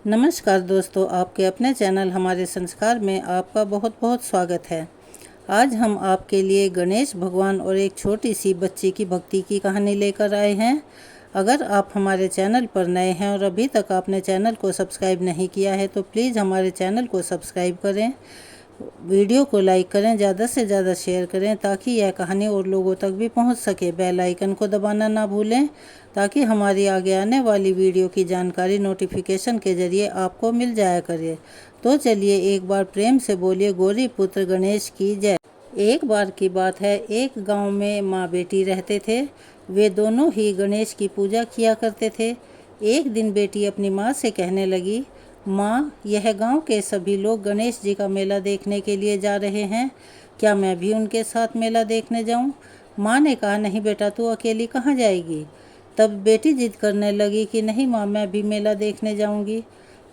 नमस्कार दोस्तों, आपके अपने चैनल हमारे संस्कार में आपका बहुत बहुत स्वागत है। आज हम आपके लिए गणेश भगवान और एक छोटी सी बच्ची की भक्ति की कहानी लेकर आए हैं। अगर आप हमारे चैनल पर नए हैं और अभी तक आपने चैनल को सब्सक्राइब नहीं किया है तो प्लीज़ हमारे चैनल को सब्सक्राइब करें, वीडियो को लाइक करें, ज़्यादा से ज़्यादा शेयर करें ताकि यह कहानी और लोगों तक भी पहुंच सके। बेल आइकन को दबाना ना भूलें ताकि हमारी आगे आने वाली वीडियो की जानकारी नोटिफिकेशन के ज़रिए आपको मिल जाया करे। तो चलिए एक बार प्रेम से बोलिए गौरी पुत्र गणेश की जय। एक बार की बात है, एक गांव में माँ बेटी रहते थे। वे दोनों ही गणेश की पूजा किया करते थे। एक दिन बेटी अपनी माँ से कहने लगी, माँ, यह गांव के सभी लोग गणेश जी का मेला देखने के लिए जा रहे हैं, क्या मैं भी उनके साथ मेला देखने जाऊं? माँ ने कहा, नहीं बेटा, तू अकेली कहाँ जाएगी? तब बेटी जिद करने लगी कि नहीं माँ, मैं भी मेला देखने जाऊंगी।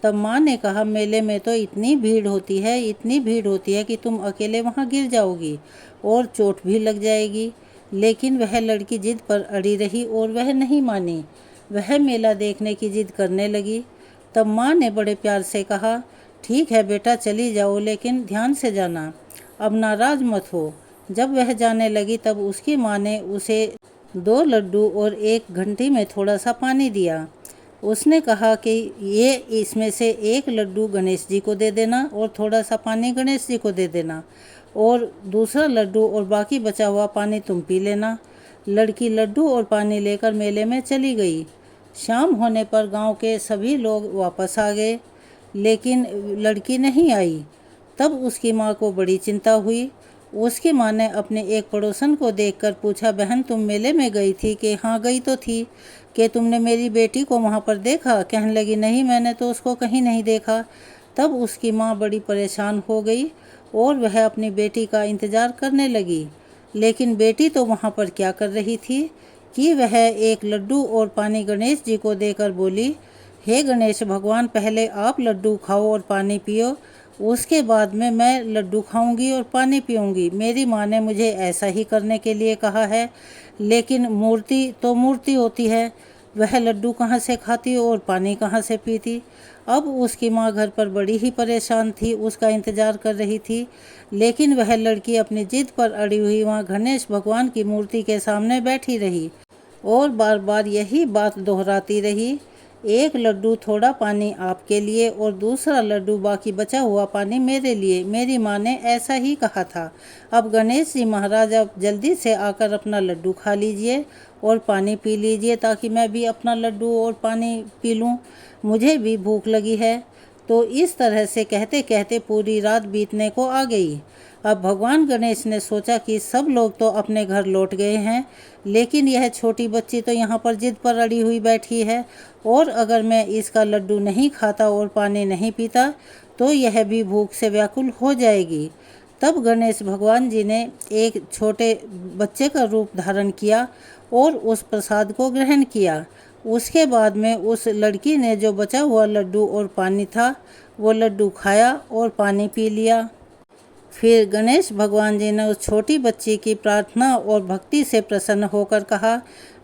तब माँ ने कहा, मेले में तो इतनी भीड़ होती है, इतनी भीड़ होती है कि तुम अकेले वहाँ गिर जाओगी और चोट भी लग जाएगी। लेकिन वह लड़की जिद पर अड़ी रही और वह नहीं मानी। वह मेला देखने की जिद करने लगी। तब माँ ने बड़े प्यार से कहा, ठीक है बेटा, चली जाओ, लेकिन ध्यान से जाना, अब नाराज मत हो। जब वह जाने लगी तब उसकी माँ ने उसे 2 लड्डू और एक घंटी में थोड़ा सा पानी दिया। उसने कहा कि ये इसमें से एक लड्डू गणेश जी को दे देना और थोड़ा सा पानी गणेश जी को दे देना, और दूसरा लड्डू और बाकी बचा हुआ पानी तुम पी लेना। लड़की लड्डू और पानी लेकर मेले में चली गई। शाम होने पर गांव के सभी लोग वापस आ गए, लेकिन लड़की नहीं आई। तब उसकी माँ को बड़ी चिंता हुई। उसकी माँ ने अपने एक पड़ोसन को देखकर पूछा, बहन, तुम मेले में गई थी? कि हाँ, गई तो थी। कि तुमने मेरी बेटी को वहाँ पर देखा? कहने लगी, नहीं, मैंने तो उसको कहीं नहीं देखा। तब उसकी माँ बड़ी परेशान हो गई और वह अपनी बेटी का इंतज़ार करने लगी। लेकिन बेटी तो वहाँ पर क्या कर रही थी कि वह एक लड्डू और पानी गणेश जी को देकर बोली, हे गणेश भगवान, पहले आप लड्डू खाओ और पानी पियो, उसके बाद में मैं लड्डू खाऊंगी और पानी पीऊंगी। मेरी माँ ने मुझे ऐसा ही करने के लिए कहा है, लेकिन मूर्ति तो मूर्ति होती है, वह लड्डू कहाँ से खाती और पानी कहाँ से पीती। अब उसकी माँ घर पर बड़ी ही परेशान थी, उसका इंतज़ार कर रही थी, लेकिन वह लड़की अपनी जिद पर अड़ी हुई वहाँ गणेश भगवान की मूर्ति के सामने बैठी रही और बार बार यही बात दोहराती रही, एक लड्डू थोड़ा पानी आपके लिए और दूसरा लड्डू बाकी बचा हुआ पानी मेरे लिए, मेरी माँ ने ऐसा ही कहा था। अब गणेश जी महाराज, अब जल्दी से आकर अपना लड्डू खा लीजिए और पानी पी लीजिए ताकि मैं भी अपना लड्डू और पानी पी लूँ, मुझे भी भूख लगी है। तो इस तरह से कहते कहते पूरी रात बीतने को आ गई। अब भगवान गणेश ने सोचा कि सब लोग तो अपने घर लौट गए हैं, लेकिन यह छोटी बच्ची तो यहाँ पर जिद पर अड़ी हुई बैठी है, और अगर मैं इसका लड्डू नहीं खाता और पानी नहीं पीता तो यह भी भूख से व्याकुल हो जाएगी। तब गणेश भगवान जी ने एक छोटे बच्चे का रूप धारण किया और उस प्रसाद को ग्रहण किया। उसके बाद में उस लड़की ने जो बचा हुआ लड्डू और पानी था वो लड्डू खाया और पानी पी लिया। फिर गणेश भगवान जी ने उस छोटी बच्ची की प्रार्थना और भक्ति से प्रसन्न होकर कहा,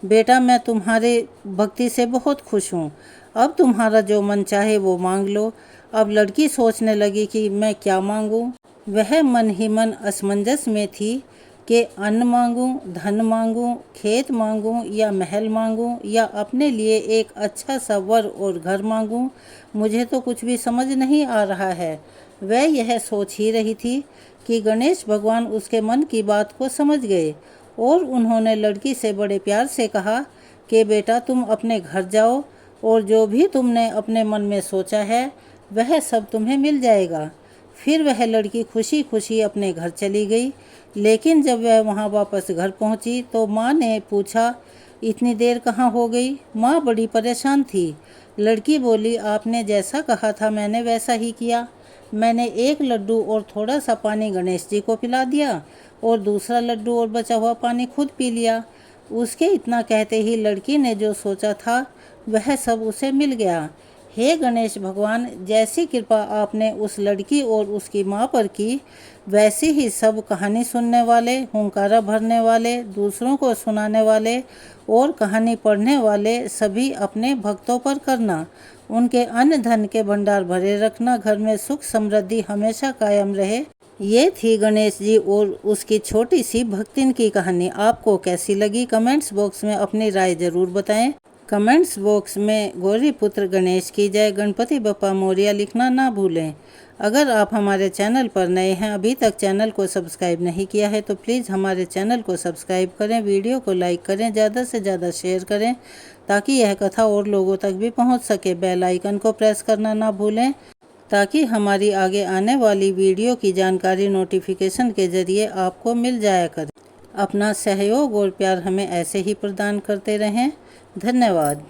बेटा, मैं तुम्हारे भक्ति से बहुत खुश हूँ, अब तुम्हारा जो मन चाहे वो मांग लो। अब लड़की सोचने लगी कि मैं क्या मांगूँ। वह मन ही मन असमंजस में थी कि अन्न मांगूँ, धन मांगूँ, खेत मांगूँ या महल मांगूँ या अपने लिए एक अच्छा सा वर और घर मांगूँ, मुझे तो कुछ भी समझ नहीं आ रहा है। वह यह सोच ही रही थी कि गणेश भगवान उसके मन की बात को समझ गए और उन्होंने लड़की से बड़े प्यार से कहा कि बेटा, तुम अपने घर जाओ और जो भी तुमने अपने मन में सोचा है वह सब तुम्हें मिल जाएगा। फिर वह लड़की खुशी खुशी अपने घर चली गई। लेकिन जब वह वहाँ वापस घर पहुँची तो माँ ने पूछा, इतनी देर कहाँ हो गई? माँ बड़ी परेशान थी। लड़की बोली, आपने जैसा कहा था मैंने वैसा ही किया। मैंने एक लड्डू और थोड़ा सा पानी गणेश जी को पिला दिया और दूसरा लड्डू और बचा हुआ पानी खुद पी लिया। उसके इतना कहते ही लड़की ने जो सोचा था वह सब उसे मिल गया। हे गणेश भगवान, जैसी कृपा आपने उस लड़की और उसकी माँ पर की, वैसे ही सब कहानी सुनने वाले, हुंकारा भरने वाले, दूसरों को सुनाने वाले और कहानी पढ़ने वाले सभी अपने भक्तों पर करना उनके अन्न धन के भंडार भरे रखना, घर में सुख समृद्धि हमेशा कायम रहे। ये थी गणेश जी और उसकी छोटी सी भक्तिन की कहानी। आपको कैसी लगी कमेंट्स बॉक्स में अपनी राय जरूर बताएं। कमेंट्स बॉक्स में गौरी पुत्र गणेश की जय, गणपति बप्पा मोरिया लिखना ना भूलें। अगर आप हमारे चैनल पर नए हैं, अभी तक चैनल को सब्सक्राइब नहीं किया है तो प्लीज़ हमारे चैनल को सब्सक्राइब करें, वीडियो को लाइक करें, ज़्यादा से ज़्यादा शेयर करें ताकि यह कथा और लोगों तक भी पहुंच सके। बेल आइकन को प्रेस करना ना भूलें ताकि हमारी आगे आने वाली वीडियो की जानकारी नोटिफिकेशन के ज़रिए आपको मिल जाया करे। अपना सहयोग और प्यार हमें ऐसे ही प्रदान करते रहें। धन्यवाद।